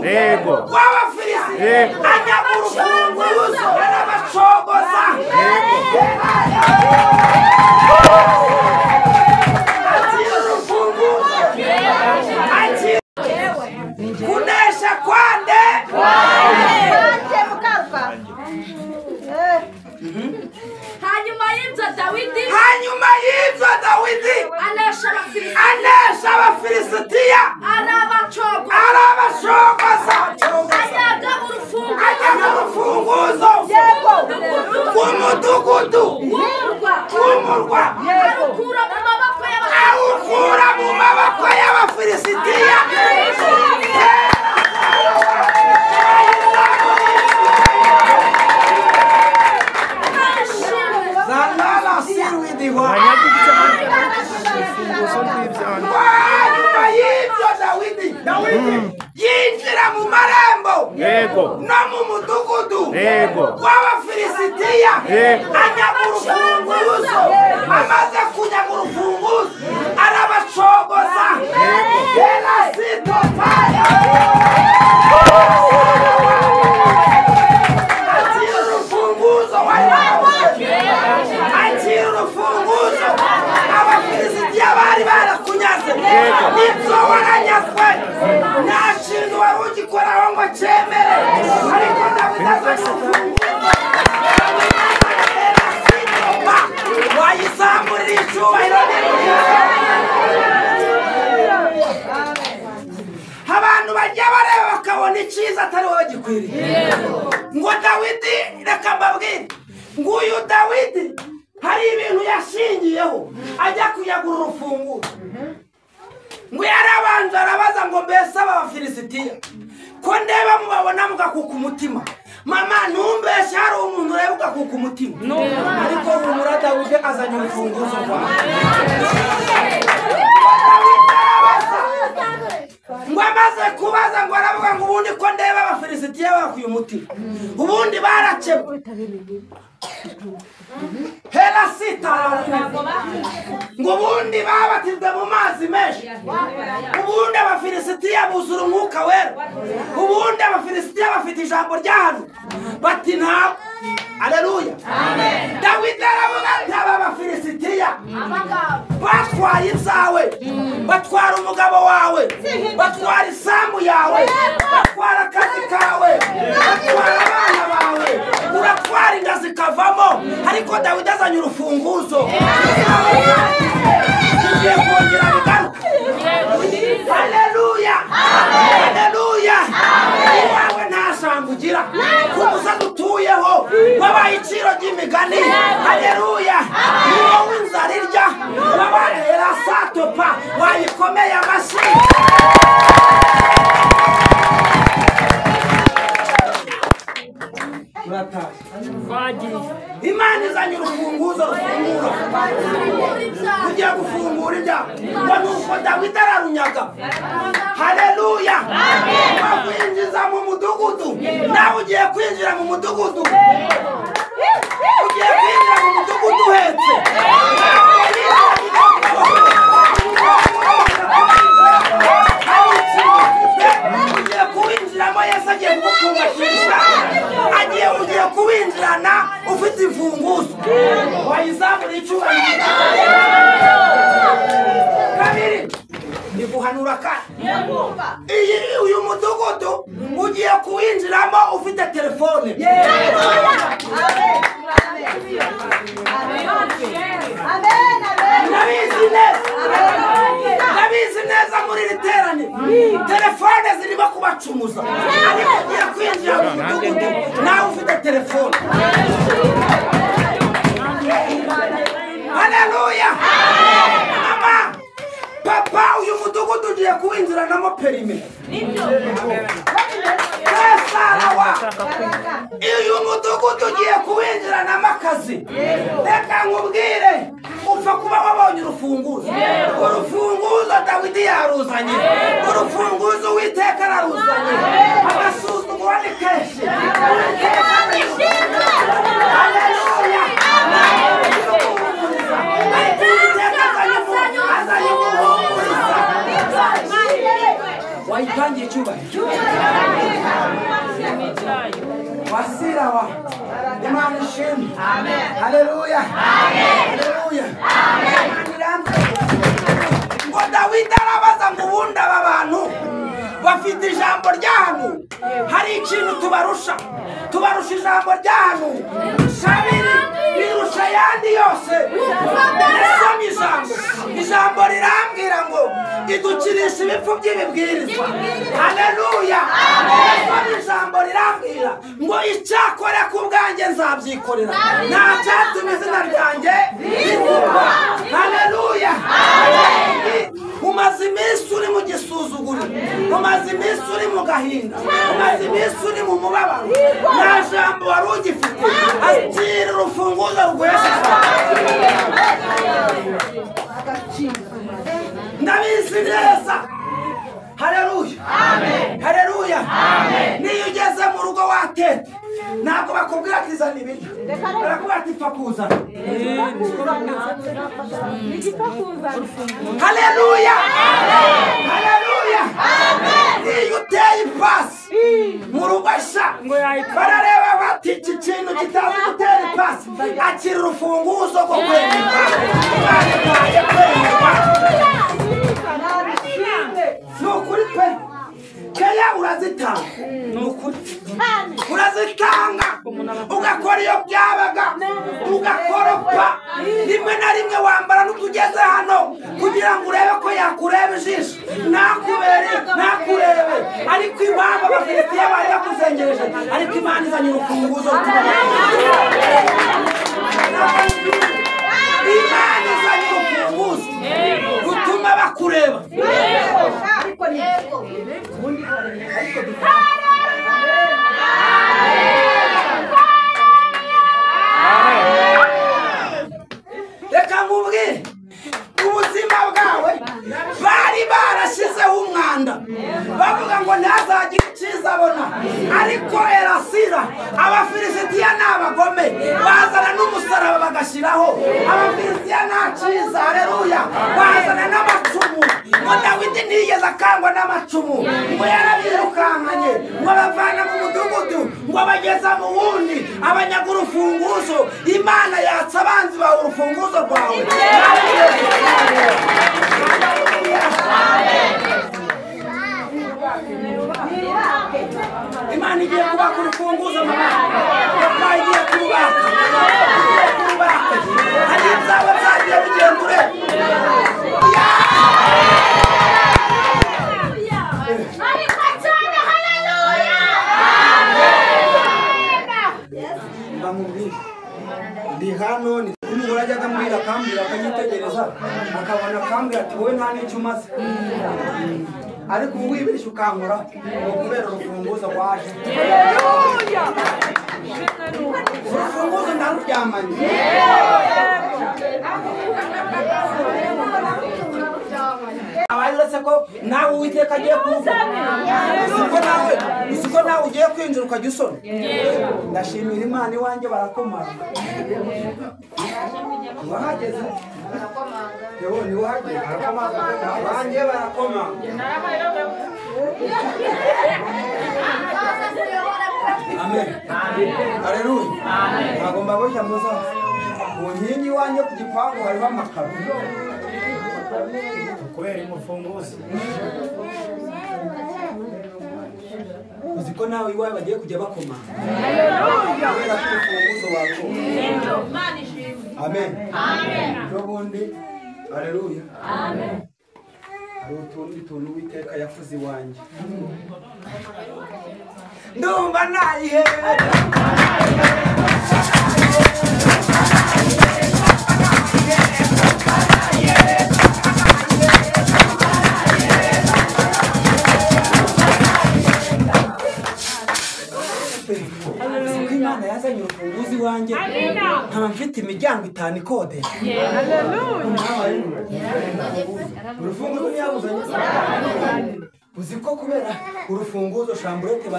yego w'Abafilisitiya anyagura urufunguzo arabacogoza kunesha kwande hanyuma y'ibyo Dawidi anesha Abafilisitiya arabacogoza anyaga urufunguzo rw'umudugudu w'umurwa awukura mu maboko y'Abafilisitiya yinjira mu marembo no mu mudugudu w'Abafilisitiya anyaga urufunguzo amaze kunyaga urufunguzo arabacogoza atira urufunguzo Abafilisitiya bari barakunyaze nibyo waranyazwe nta kintu wari ugikoraho ngo cemere ariko Dawidi azanye urufunguzo wayizamurira icyubahiro abantu bajya bareba bakabona icyiza atari wowe gikwiriye ngo Dawidi reka mbabwire nguyu Dawidi hari ibintu yashingiyeho ajya kuyagura urufunguzo ngo yarabanje arabaza ngo mbese Abafilisitiya ko ndeba mubabona mugakuka umutima mama ntumbeshe hari umuntu ureba ugakuka umutima ariko humura Dawidi azanye urufunguzo rwawe ngo amaze kubaza ngo aravuga ngo ubundi ko ndeba Abafilisitiya bakuye umutima ubundi barakebwe hela sita ngo ubundi babatizwe mu mazi menshi ubundi Abafilisitiya buzura umwuka wera ubundi Abafilisitiya bafite ijambo ry'ahantu bati ntabwo aleluya Dawidi aravuga ati aba Bafilisitiya batwaye ibyawe batwara umugabo wawe batwara isambu yawe batwara akazi kawe batwara abana bawe uratwara inda zikavamo ariko Dawidi azanye urufunguzo ugiye kongera bigaruka aleluya aleluya iwawe nta jambo ugira ku musozi utuyeho wabaye iciro ry'imigani aleluya ni wowe inzara irya wabaye erasatopa wayikomeye amashyi Imana izanye urufunguzo rufungura ugiye gufungura ibyawe ngo nuko Dawidi ararunyaga haleluya wakwinjiza mu mudugudu nawe ugiye kwinjira mu mudugudu ugiye kwinjira mu mudugudu uhetse ugiye kuwinjiramo Yesu agiye kugufungashisha ugiye kuwinjirana ufite imfunguzo wayizamura icyubahiro kabiri ni guhanura kandi uyu mudugudu ugiye kuwinjiramo ufite telefone nabizi neza muri iri teraniro telefone zirimo kubacumuza ariko ugiye kwinjira mu mudugudu nawe ufite telefone haleluya mama papa uyu mudugudu ugiye kuwinjiranamo perime uyu mudugudu ugiye kuwinjiranamo akazi reka nkubwire upfa kuba wabonye urufunguzo urufunguzo Dawidi yaruzanye urufunguzo Uwiteka araruzanye agasuzuguro ni kenshi haleluya wayitangiye icyubahiro wasira wa Imana ishimwe. Haleluya. Haleluya. Ngo Dawidi arabaza ngo ubundi aba bantu bafite ijambo ry'ahantu, hari ikintu tubarusha ijambo ry'ahantu, kabiri birusha ayandi yose. Nasomye ijambo rirambwira ngo idukirisha ibipfu by'ibibwirizwa. Haleluya. Nasomye ijambo rirambwira ngo icyakora ku bwanjye nzabyikorera, nta cyatuma izina ryanjye rivugwa. Haleluya. Umaze iminsi uri mu gisuzuguro, umaze iminsi uri mu gahinda, umaze iminsi uri mu mubabaro, nta jambo wari ugifite, akira urufunguzo rw'Yesu. Ndabizi neza. Haleluya. Haleluya. Niyo ugeze mu rugo watete, ntabwo bakubwira ati zana ibiryo, barakubwira ati pfa kuzana. Haleluya. Haleluya. Niyo uteye ipasi mu rugo sha, barareba bati iki kintu kitazi gutera ipasi, akira urufunguzo rwo kwemerwa. Nukuri pe, keya urazitanga, nukuri urazitanga, ugakora iyo byabaga, ugakoropa, rimwe na rimwe wambara n'utugeze hano kugira ngo urebe ko yakureba ijisho, nakurebe, ariko impamvu abafilistiya bari bakuzengereje, ariko Imana izanye urufunguzo Imana izanye urufunguzo rutuma bakureba. Reka nkubwire, ubuzima bwawe bari barashyizeho umwanda, bavuga ngo ntazagire icyiza abona, ariko Erasira abafilisitiya ni abagome, bazana n'umusaraba bagashyiraho. Abafilisitiya nta cyiza. Haleluya. Bazana n'amacumu, ngo Dawidi ntiyigeze akangwa n'amacumu, ngo yarabirukankanye, ngo abavana mu mudugudu, ngo abageza mu wundi, abanyaga urufunguzo. Imana yatsa abanzi bawe urufunguzo rwawe. Imana igiye kubaka urufunguzo, mama. Papa igiye kubaka. Hari ibyawe byagiye bigenda ureba. Ndi hano ni umugore ajyaga ambwira, akambwira, akanyitegereza, akabona akambwira ati wowe nta n'icyo umaze, ariko ubu wibeshye ukankora kubera urufunguzo waje. Urufunguzo ndaruryamanye. Abayuretse ko nawe Uwiteka agiye kuvuga, usiko nawe ugiye kwinjira ukajya usona. Ndashimira Imana, iwanjye barakomanga. Wahageze? Yewe ni wahageze, barakomanga. Iwanjye barakomanga. Amen. Haleluya. Agomba boshya muza. Ku nkingi iwanjye ku gipangu hariho amakaro, kubera umufunguzo. Uziko nawe iwawe bagiye kujya bakomanga. Kubera ko umufunguzo wawe. Amen. N'ubundi. Haleluya. Hari utundi tuntu Uwiteka yafuze iwanjye. Ndumva nayihera. Imana yazanye urufunguzo iwanjye, nkaba mfite imiryango 5 ikodesha. Urufunguzo ntiyabuzanye. Uziko kubera urufunguzo shamburete